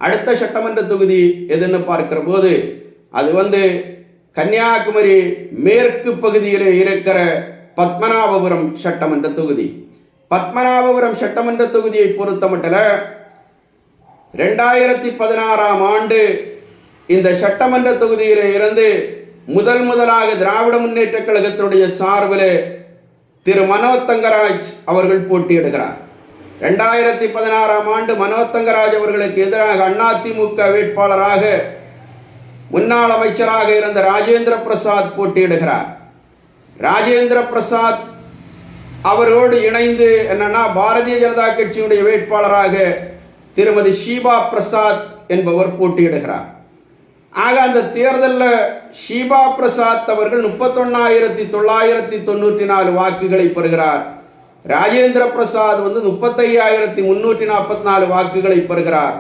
அடுத்த சட்டமன்ற தொகுதி எதுன்னு பார்க்கிற போது அது கன்னியாகுமரி மேற்கு பகுதியில் இருக்கிற பத்மநாபபுரம் சட்டமன்ற தொகுதி. பத்மநாபபுரம் சட்டமன்ற தொகுதியை பொறுத்தமட்டில் 2016ஆம் ஆண்டு இந்த சட்டமன்ற தொகுதியில் இருந்து முதலாக திராவிட முன்னேற்ற கழகத்தினுடைய சார்பில் திரு மனோஜ் தங்கராஜ் அவர்கள் போட்டியிடுகிறார். 2016ஆம் ஆண்டு மனோஜ் தங்கராஜ் அவர்களுக்கு எதிராக அதிமுக வேட்பாளராக முன்னாள் அமைச்சராக இருந்த ராஜேந்திர பிரசாத் போட்டியிடுகிறார். ராஜேந்திர பிரசாத் அவரோடு இணைந்து பாரதிய ஜனதா கட்சியுடைய வேட்பாளராக திருமதி ஷீபா பிரசாத் என்பவர் போட்டியிடுகிறார். ஆக அந்த தேர்தலில் ஷீபா பிரசாத் அவர்கள் 31,994 வாக்குகளை பெறுகிறார். ராஜேந்திர பிரசாத் 35,344 வாக்குகளை பெறுகிறார்.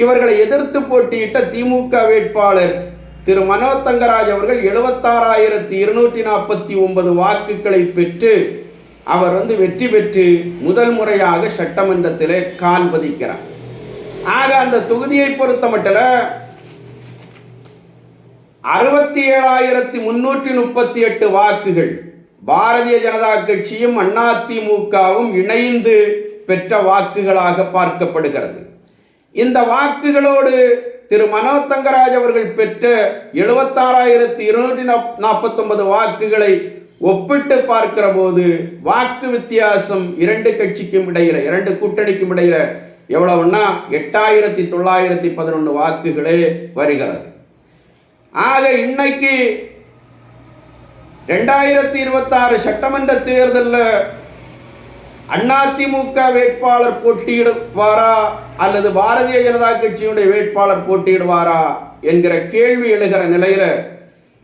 இவர்களை எதிர்த்து போட்டியிட்ட திமுக வேட்பாளர் திரு மனோஜ் தங்கராஜ் அவர்கள் 76,249 வாக்குகளை பெற்று அவர் வெற்றி பெற்று முதல் முறையாக சட்டமன்றத்திலே கால் பதிக்கிறார். ஆக அந்த தொகுதியை பொறுத்த மட்டில் 67,338 வாக்குகள் பாரதிய ஜனதா கட்சியும் அதிமுகவும் இணைந்து பெற்ற வாக்குகளாக பார்க்கப்படுகிறது. இந்த வாக்குகளோடு திரு மனோஜ் தங்கராஜ் அவர்கள் பெற்ற 76,249 வாக்குகளை ஒப்பிட்டு பார்க்கிற போது வாக்கு வித்தியாசம் இரண்டு கூட்டணிக்கும் இடையில எவ்வளவுன்னா 8,911 வாக்குகளே வருகிறது. ஆக இன்னைக்கு 2026 சட்டமன்ற தேர்தலில் அதிமுக வேட்பாளர் போட்டியிடுவாரா அல்லது பாரதிய ஜனதா கட்சியுடைய வேட்பாளர் போட்டியிடுவாரா என்கிற கேள்வி எழுகிற நிலையில்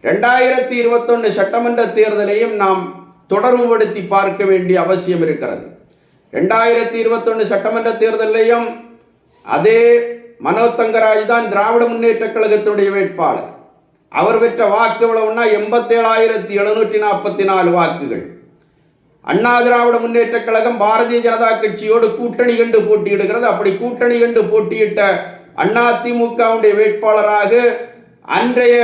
2021 சட்டமன்ற தேர்தலையும் நாம் தொடர்புபடுத்தி பார்க்க வேண்டிய அவசியம் இருக்கிறது. 2021 சட்டமன்ற தேர்தலையும் அதே மனோஜ் தங்கராஜ் தான் திராவிட முன்னேற்ற கழகத்தினுடைய வேட்பாளர். அவர் பெற்ற வாக்கு எவ்வளவுன்னா 87,744 வாக்குகள். அண்ணா திராவிட முன்னேற்ற கழகம் பாரதிய ஜனதா கட்சியோடு கூட்டணி கண்டு போட்டியிடுகிறது. அப்படி கூட்டணி கண்டு போட்டியிட்ட அதிமுகவுடைய வேட்பாளராக அன்றைய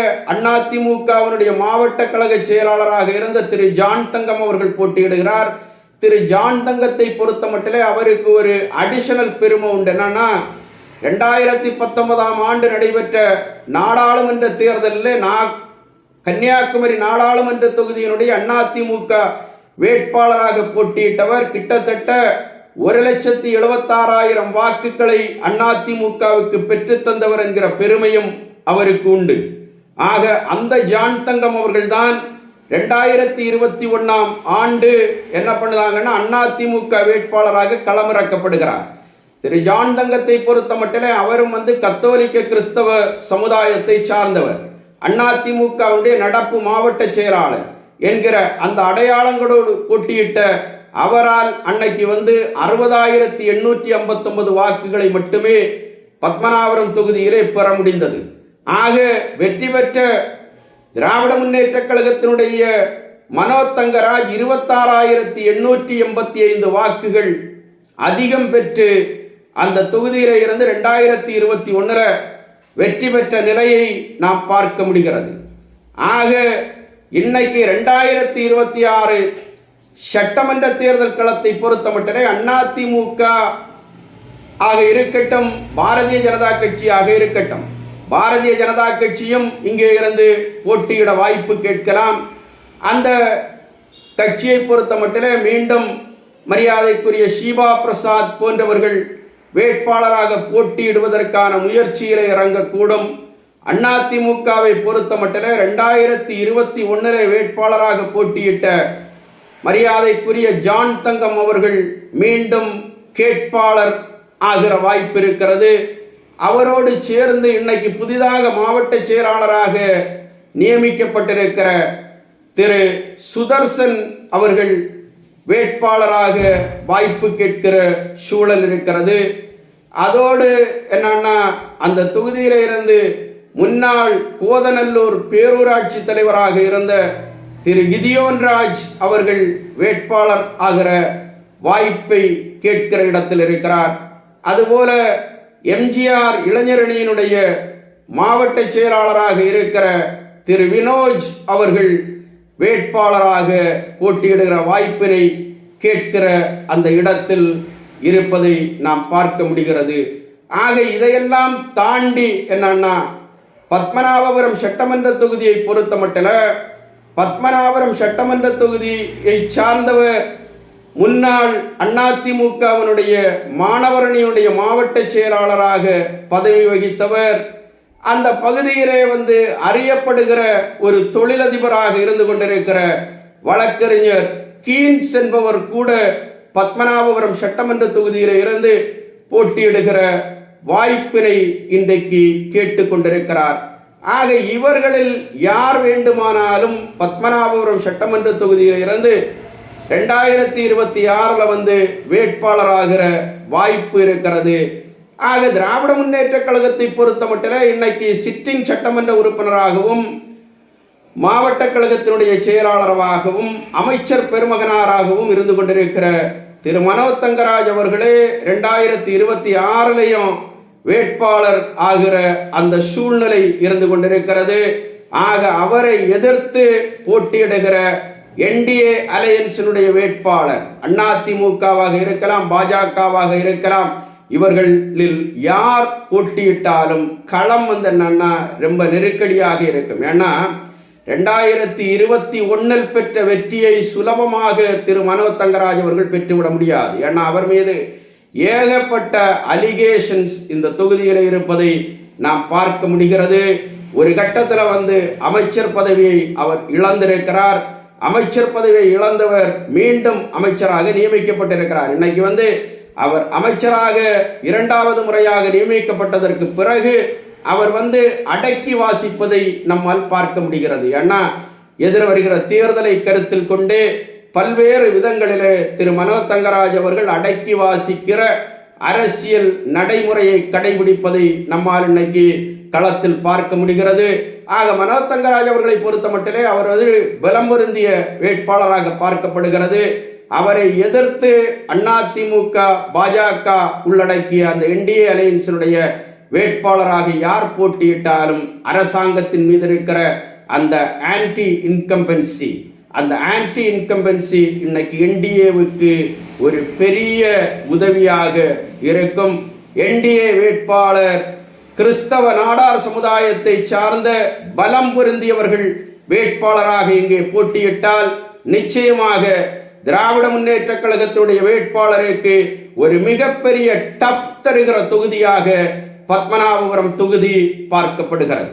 அதிமுகவினுடைய மாவட்ட கழக செயலாளராக இருந்த திரு ஜான் தங்கம் அவர்கள் போட்டியிடுகிறார். திரு ஜான் தங்கத்தை பொறுத்த மட்டிலே அவருக்கு ஒரு அடிஷனல் பெருமை உண்டு. என்னன்னா 2019ஆம் ஆண்டு நடைபெற்ற நாடாளுமன்ற தேர்தலில் கன்னியாகுமரி நாடாளுமன்ற தொகுதியினுடைய அதிமுக வேட்பாளராக போட்டியிட்டவர் கிட்டத்தட்ட 1,76,000 வாக்குகளை அதிமுகவுக்கு பெற்று தந்தவர் என்கிற பெருமையும் அவருக்கு உண்டு. ஆக அந்த ஜான் தங்கம் அவர்கள் தான் 2021ஆம் ஆண்டு என்ன பண்ணுதாங்கன்னா அதிமுக வேட்பாளராக களமிறக்கப்படுகிறார். திரு ஜான் தங்கத்தை பொறுத்த மட்டிலே அவரும் கத்தோலிக்க கிறிஸ்தவ சமுதாயத்தை சார்ந்தவர், அதிமுகவுடைய நடப்பு மாவட்ட செயலாளர் என்கிற அந்த அடையாளங்களோடு போட்டியிட்ட அவரால் அன்னைக்கு 60,859 வாக்குகளை மட்டுமே பத்மநாபபுரம் தொகுதியிலே பெற முடிந்தது. ஆக வெற்றி பெற்ற திராவிட முன்னேற்ற கழகத்தினுடைய மனோஜ் தங்கராஜ் 26,885 வாக்குகள் அதிகம் பெற்று அந்த தொகுதியில இருந்து 2021 வெற்றி பெற்ற நிலையை நாம் பார்க்க முடிகிறது. ஆக இன்னைக்கு 2026 சட்டமன்ற தேர்தல் களத்தை பொறுத்த மட்டிலே அதிமுக ஆக இருக்கட்டும், பாரதிய ஜனதா கட்சியாக இருக்கட்டும், பாரதிய ஜனதா கட்சியும் இங்கே இருந்து போட்டியிட வாய்ப்பு கேட்கலாம். அந்த கட்சியை பொறுத்த மட்டிலே மீண்டும் மரியாதைக்குரிய ஷீபா பிரசாத் போன்றவர்கள் வேட்பாளராக போட்டியிடுவதற்கான முயற்சியிலே இறங்கக்கூடும். அதிமுகவை பொறுத்த மட்டிலே 2021 வேட்பாளராக போட்டியிட்ட மரியாதைக்குரிய ஜான் தங்கம் அவர்கள் மீண்டும் கேட்பாளர் ஆகிற வாய்ப்பு இருக்கிறது. அவரோடு சேர்ந்து இன்னைக்கு புதிதாக மாவட்ட செயலாளராக நியமிக்கப்பட்டிருக்கிற திரு சுதர்சன் அவர்கள் வேட்பாளராக வாய்ப்பு கேட்கிற சூழல் இருக்கிறது. அதோடு என்னன்னா அந்த தொகுதியில இருந்து முன்னாள் கோதநல்லூர் பேரூராட்சி தலைவராக இருந்த திரு கிதியோன் ராஜ் அவர்கள் வேட்பாளர் ஆகிற வாய்ப்பை கேட்கிற இடத்தில் இருக்கிறார். அதுபோல எம்ஜிஆர் இளைஞரணியினுடைய மாவட்ட செயலாளராக இருக்கிற திரு வினோஜ் அவர்கள் வேட்பாளராக போட்டியிடுகிற வாய்ப்பினை கேட்கிற அந்த இடத்தில் இருப்பதை நாம் பார்க்க முடிகிறது. ஆக இதையெல்லாம் தாண்டி என்னன்னா, பத்மநாபபுரம் சட்டமன்ற தொகுதியை பொறுத்த மட்டில் பத்மநாபபுரம் சட்டமன்ற தொகுதியை சார்ந்தவர் முன்னாள் அதிமுகவினுடைய மாணவரணியுடைய மாவட்ட செயலாளராக பதவி வகித்தவர். அந்த பகுதியிலே அறியப்படுகிற ஒரு தொழிலதிபராக இருந்து கொண்டிருக்கிற வழக்கறிஞர் கீன்ஸ் என்பவர் கூட பத்மநாபபுரம் சட்டமன்ற தொகுதியில இருந்து போட்டியிடுகிற வாய்ப்பினை இன்றைக்கு கேட்டுக்கொண்டிருக்கிறார். ஆக இவர்களில் யார் வேண்டுமானாலும் பத்மநாபபுரம் சட்டமன்ற தொகுதியில இருந்து 2026 வேட்பாளராகிற வாய்ப்பு இருக்கிறது. ஆக திராவிட முன்னேற்ற கழகத்தை பொறுத்த மட்டில் இன்னைக்கு சிட்டிங் சட்டமன்ற உறுப்பினராகவும் மாவட்ட கழகத்தினுடைய செயலாளராகவும் அமைச்சர் பெருமகனாராகவும் இருந்து கொண்டிருக்கிற திரு மனோ தங்கராஜ் அவர்களே 2026 வேட்பாளர் ஆகிற அந்த சூழ்நிலை இருந்து கொண்டிருக்கிறது. ஆக அவரை எதிர்த்து போட்டியிடுகிற என்டிஏ அலையன்ஸினுடைய வேட்பாளர் அதிமுகவாக இருக்கலாம், பாஜகவாக இருக்கலாம், இவர்களில் யார் போட்டியிட்டாலும் களம் என்னன்னா ரொம்ப நெருக்கடியாக இருக்கும். ஏன்னா 2021 பெற்ற வெற்றியை சுலபமாக திரு மனோ தங்கராஜ் அவர்கள் பெற்றுவிட முடியாது. ஏன்னா அவர் மீது ஏகப்பட்ட அலிகேஷன்ஸ் இந்த தொகுதியில் இருப்பதை நாம் பார்க்க முடிகிறது. ஒரு கட்டத்தில் அமைச்சர் பதவியை அவர் இழந்திருக்கிறார். அமைச்சர் பதவியை இழந்தவர் மீண்டும் அமைச்சராக நியமிக்கப்பட்டிருக்கிறார். இன்னைக்கு அவர் அமைச்சராக 2வது முறையாக நியமிக்கப்பட்டதற்கு பிறகு அவர் அடக்கி வாசிப்பதை நம்மால் பார்க்க முடிகிறது. ஏன்னா எதிர வருகிற தேர்தலை கருத்தில் கொண்டு பல்வேறு விதங்களிலே திரு மனோ தங்கராஜ் அவர்கள் அடக்கி வாசிக்கிற அரசியல் நடைமுறையை கடைபிடிப்பதை நம்மால் இன்னைக்கு களத்தில் பார்க்க முடிகிறது. ஆக மனோ தங்கராஜ் அவர்களை பொறுத்த மட்டிலே அவர் பலம் பொருந்திய வேட்பாளராக பார்க்கப்படுகிறது. அவரை எதிர்த்து அதிமுக, பாஜக உள்ளடக்கிய அந்த என்டிஏ அலையன்ஸினுடைய வேட்பாளராக யார் போட்டியிட்டாலும் அரசாங்கத்தின் மீது இருக்கிற அந்த ஆன்டி இன்கம்பன்சி இன்னைக்கு என்டிஏவுக்கு ஒரு பெரிய உதவியாக இருக்கும். என்டிஏ வேட்பாளர் கிறிஸ்தவ நாடார் சமுதாயத்தை சார்ந்த பலம் பொருந்தியவர்கள் வேட்பாளராக இங்கே போட்டியிட்டால் நிச்சயமாக திராவிட முன்னேற்ற கழகத்துடைய வேட்பாளருக்கு ஒரு மிகப்பெரிய டஃப் தருகிற தொகுதியாக பத்மநாபபுரம் தொகுதி பார்க்கப்படுகிறது.